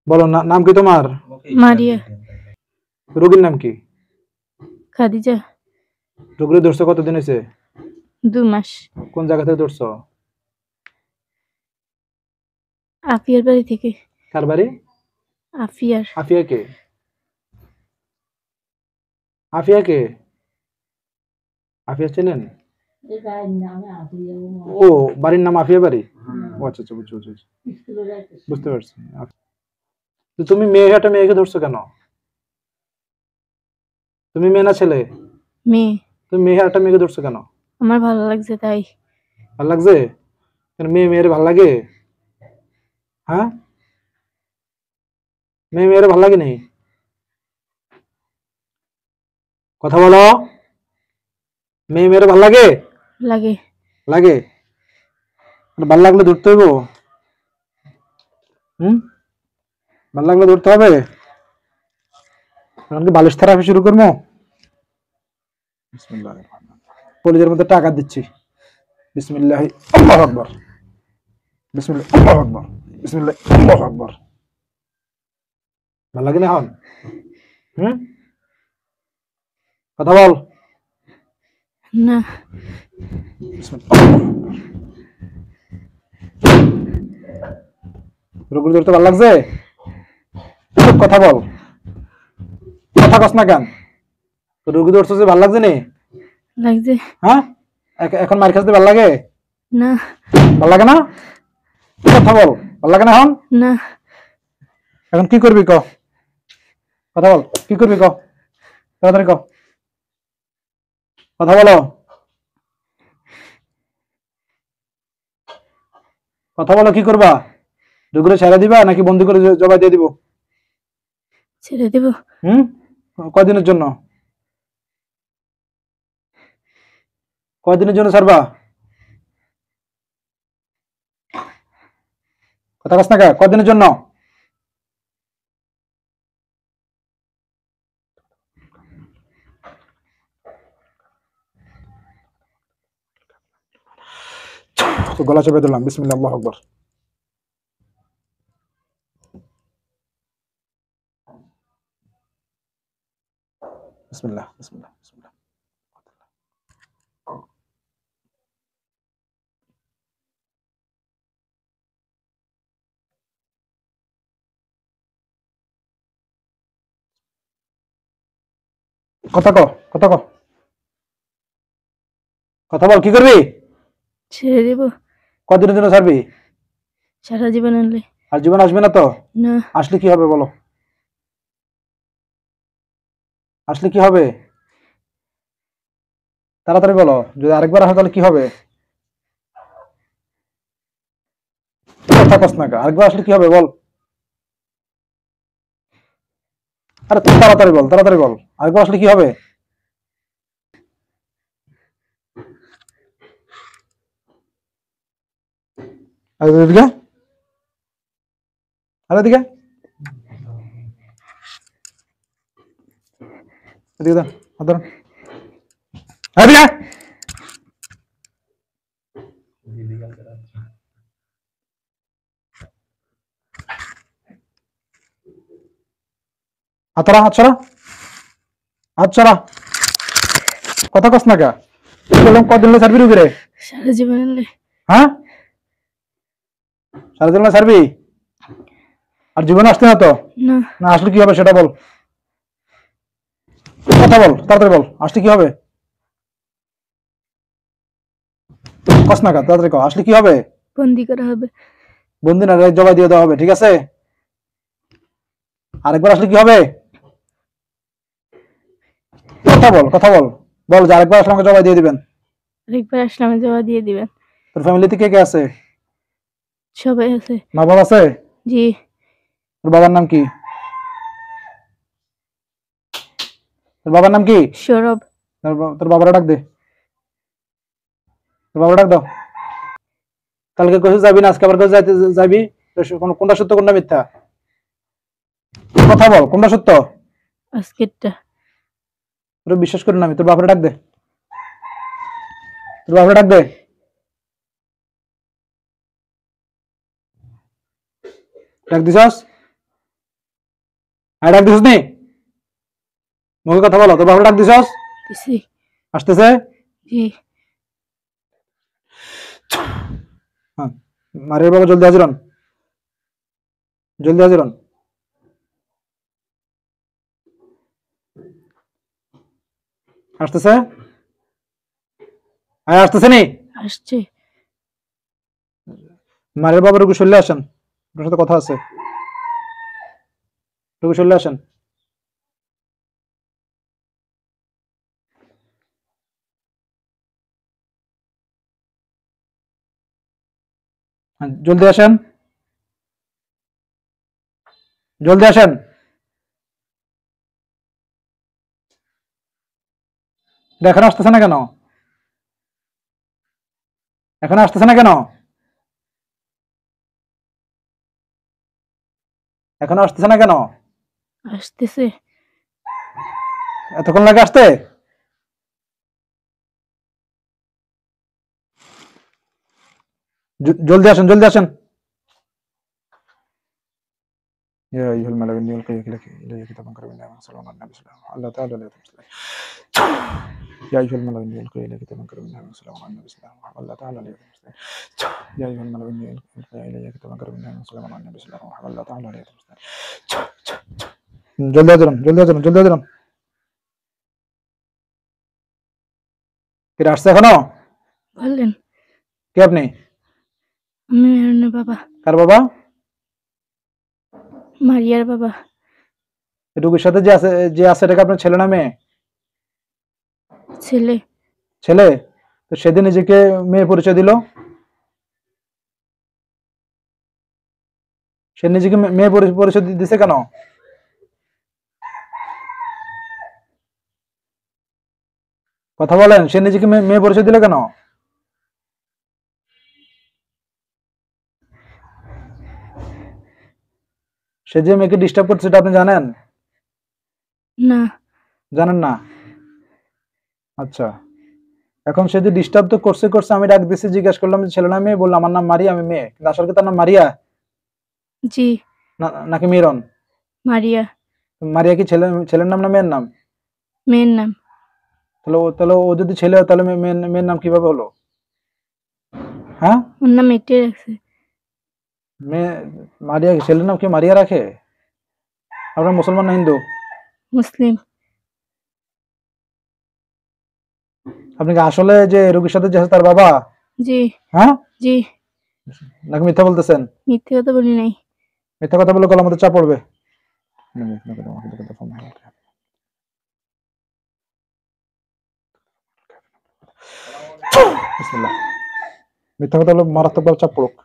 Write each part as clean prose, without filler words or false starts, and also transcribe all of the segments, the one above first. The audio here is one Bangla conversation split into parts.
বলো নাম কি তোমার? মারিয়া। রোগীর নাম কি? খাদিজা। রোগী ধরছো কতদিন হয়েছে? 2 মাস। কোন জায়গা থেকে ধরছো? আফিয়ার বাড়ি থেকে। কার বাড়ি? আফিয়ার। আফিয়া কে? আফিয়া কে? আফিয়া চেনেন? ও বাড়ির নাম আফিয়া বাড়ি। ও আচ্ছা আচ্ছা বুঝতে পারছি। তো তুমি মেয়েকে ধরছো কেন? তুমি মেয়ে না ছেলে? মেয়ে। তুমি মেয়েকে ধরছো কেন? আমার ভালো লাগছে তাই। ভালো লাগছে? কেন মেয়ের ভালো লাগে? হ্যাঁ, মেয়ের ভালো লাগে নেই? কথা বলো। মেয়ের ভালো লাগে? লাগে। লাগে? ভালো লাগলে ধরতে হইব। ভালো লাগলে ধরতে হবে। এখন কি বালিশ থেরাপি শুরু করবো? কলেজের মধ্যে টাকা দিচ্ছি। বিসমিল্লাহ আল্লাহু আকবার। বিসমিল্লাহ আল্লাহু আকবার। বিসমিল্লাহ আল্লাহু আকবার। ভালো লাগে না এখন? কথা বল। না। রোগী ধরতে ভালো লাগছে? কথা বল। কথা কস না কেন? রোগী ধরছো যে ভালো লাগছে নি? লাগছে। হ্যাঁ, এখন মার খাইতে ভালো লাগে? না। ভালো লাগে না? কথা বল। ভালো লাগে না এখন? না। এখন কি করবি ক? কথা বল। কি করবি ক? তাড়াতাড়ি ক। কথা বলো। কথা বলো, কি করবা? রোগীরে ছেড়ে দিবা নাকি বন্দি করে জবাই দিয়ে দিব? ছেড়ে দেব। কয়দিনের জন্য? কয়দিনের জন্য ছাড়বা? কথা কস না কে? কয়দিনের জন্য? গলা চেপে দিলাম। বিসমিল্লাহ আল্লাহু আকবার। বিসমিল্লাহ বিসমিল্লাহ বিসমিল্লাহ। কথা ক। কথা ক। কথা বল। কি করবি? ছেড়ে দেব। কদিনের জন্য ছাড়বি? সারা জীবন আনলে। আর জীবন আসবে না তো? না। আসলে কি হবে বলো? আসলে কি হবে? তাড়াতাড়ি বলো। যদি আরেকবার আসে তাহলে কি হবে? কথা কস না কে? আরেকবার আসলে কি হবে বল? আরে তাড়াতাড়ি বল, তাড়াতাড়ি বল। আরেকবার আসলে কি হবে? আরে এদিকে। আরে এদিকে। এদিকে দাও। হাত ধরো। এদিকে। হাত ছড়া, হাত ছড়া। হাত ছড়া। কথা কস না কে? বললাম কদিন হলো ছাড়বি রুগীরে? সারা জীবন আনলে। হ্যাঁ, সারা জীবন ছাড়বি? আর জীবন আসতে না তো? না। না আসলে কি হবে সেটা বল। কথা বল, তাড়াতাড়ি বল। আসলে কি হবে? কস না কে? তাড়াতাড়ি কও। আসলে কি হবে? বন্দি করা হবে। বন্দি না, জবাই দিয়ে দেওয়া হবে। ঠিক আছে? আরেকবার আসলে কি হবে? কথা বল, কথা বল। বল যে আরেকবার আসলে আমাকে জবাই দিয়ে দিবেন। আরেকবার আসলে আমি জমা দিয়ে দিবেন। তোর ফ্যামিলিতে কে কে আছে? সবাই আছে। মা বাবা আছে? জি। তোর বাবার নাম কি? তোর বাবার নাম কি? সৌরভ। তোর বাবারা ডাক দে। তোর বাবা ডাক দাও। কালকে কইছিস যাবি না, আজকে আবার কইছিস যাবি। কোনটা সত্য কোনটা মিথ্যা? কথা বল, কোনটা সত্য? আজকেরটা। তোর বিশ্বাস করি না আমি। তোর বাবারে ডাক দে। তোর বাবারে ডাক দে। ডাক দিছস? হ্যাঁ ডাক দিছিস নি? মুখে কথা বলো, তোর বাবা ডাক দিছস? দিছি। আসতেছে? জি। হ্যাঁ, মারিয়ার বাবা জলদি হাজির হন, জলদি হাজির হন। আসতেছে? হ্যাঁ আসতেছে নি? আসছে। মারিয়ার বাবা রুকু চলে আসেন, আপনার সাথে কথা আছে। রুকু চলে আসেন। হ্যাঁ, জলদি আসেন, জলদি আসেন। এখন আসতেছে না কেন? এখন আসতেছে না কেন? এখন আসতেছে না কেন? আসতেছে। এতক্ষণ লাগে আসতে? জলদি আসেন, জলদি আসেন। يا أيها الملأ إني ألقي إلي كتابا كريما سلام على النبي صلى الله تعالى عليه وسلم. يا أيها الملأ إني ألقي إلي كتابا كريما سلام على النبي صلى الله تعالى عليه وسلم. يا أيها الملأ إني ألقي إلي كتابا كريما سلام على النبي صلى الله تعالى عليه وسلم. জলদি হাজির হন, জলদি হাজির হন, জলদি হাজির হন। কে আসছে এখনো? বললেন। কে আপনি? আমি মেহরুনের বাবা। কার বাবা? মারিয়ার বাবা। রুগীর সাথে যে আছে এটাকে আপনার ছেলে না মেয়ে? ছেলে। ছেলে? তো সেদিন নিজেকে মেয়ে পরিচয় দিল, সে নিজেকে মেয়ে পরিচয় দিছে কেন? কথা বলেন, সে নিজেকে মেয়ে পরিচয় দিল কেন? সে যে মেয়েকে ডিস্টার্ব করছে সেটা আপনি জানেন? না। জানেন না? আচ্ছা, এখন সে যে ডিস্টার্ব তো করছে, আমি ডাক দিয়েছি, জিজ্ঞাসা করলাম যে ছেলে না মেয়ে, বললাম আমার নাম মারিয়া, আমি মেয়ে, কিন্তু আসলে কি তার নাম মারিয়া জি। নাকি মিরন? মারিয়া। মারিয়া কি ছেলের নাম না মেয়ের নাম? মেয়ের নাম। তাহলে ও যদি ছেলে হয় তাহলে মেয়ের নাম কিভাবে হলো? হ্যাঁ, ওর নাম এটে রাখছে। মেয়ে মারিয়া, ছেলের নাম কি মারিয়া রাখে? আপনার মুসলমান না হিন্দু? মুসলিম। আপনি কি আসলে যে রোগীর সাথে যে আছে তার বাবা? জি। হ্যাঁ, জি। নাকি মিথ্যা বলতেছেন? মিথ্যে কথা বলি নাই। মিথ্যা কথা বলে গলার মধ্যে চাপ পড়বে। বিসমিল্লাহ। মিথ্যা কথা বলে মারাত্মক ভাবে চাপ পড়ুক।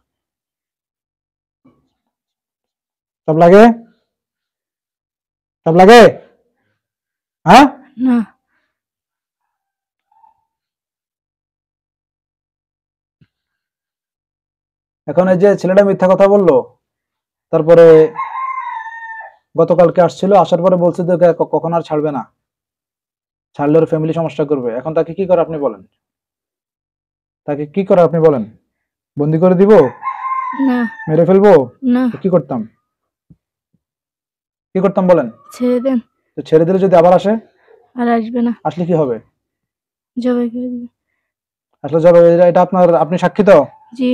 চাপ লাগে? চাপ লাগে? হ্যাঁ, না। এখন এই যে ছেলেটা মিথ্যা কথা বললো, তারপরে গতকালকে আসছিল, আসার পরে বলছে যে কখন আর ছাড়বে না, ছাড়লে ওর ফ্যামিলি সমস্যা করবে। এখন তাকে কি করে আপনি বলেন? তাকে কি করে আপনি বলেন? বন্দি করে দিব? না। মেরে ফেলবো? না। কি করতাম? কি করতাম বলেন? ছেড়ে দেন। তো ছেড়ে দিলে যদি আবার আসে? আর আসবে না। আসলে কি হবে? জবাই করে দিবে। আসলে জবাই, এটা আপনি সাক্ষী তো? জি।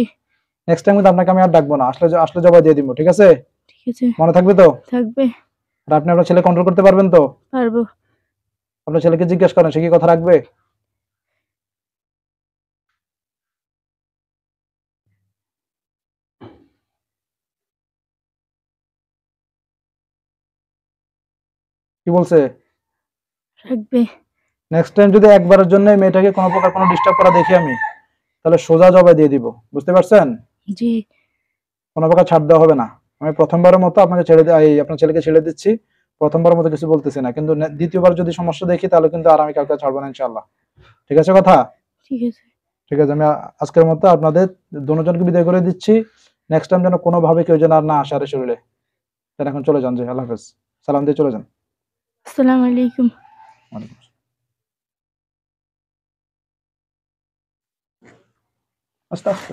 নেক্সট টাইম কিন্তু আপনাকে আমি আর ডাকবো না, আসলে জবাই দিয়ে দিব, ঠিক আছে? ঠিক আছে। মনে থাকবে তো? থাকবে। আর আপনি আপনার ছেলে কন্ট্রোল করতে পারবেন তো? পারবো। আপনার ছেলেকে জিজ্ঞেস করেন সে কি কথা রাখবে? কি বলছে? রাখবে। নেক্সট টাইম যদি একবারের জন্য মেয়েটাকে কোনো প্রকার কোনো ডিস্টার্ব করা দেখি আমি, তাহলে সোজা জবাই দিয়ে দিব, বুঝতে পারছেন? জি। কোনো প্রকার ছাড় দেওয়া হবে না। আমি প্রথমবারের মতো আপনাকে আপনার ছেলেকে ছেড়ে দিচ্ছি, প্রথমবারের মতো কিছু বলতেছি না, কিন্তু দ্বিতীয়বার যদি সমস্যা দেখি তাহলে কিন্তু আর আমি কাউকে ছাড়বো না ইনশাআল্লাহ। ঠিক আছে কথা? ঠিক আছে। ঠিক আছে, আমি আজকের মতো আপনাদের দুজনকে বিদায় করে দিচ্ছি। নেক্সট টাইম যেন কোনোভাবে কেউ যেন আর না আসে শরীরে। এখন চলে যান, জি আল্লাহ হাফেজ, সালাম দিয়ে চলে যান। আসসালামু আলাইকুম। ওয়ালাইকুম আসসালাম। আস্তে আস্তে।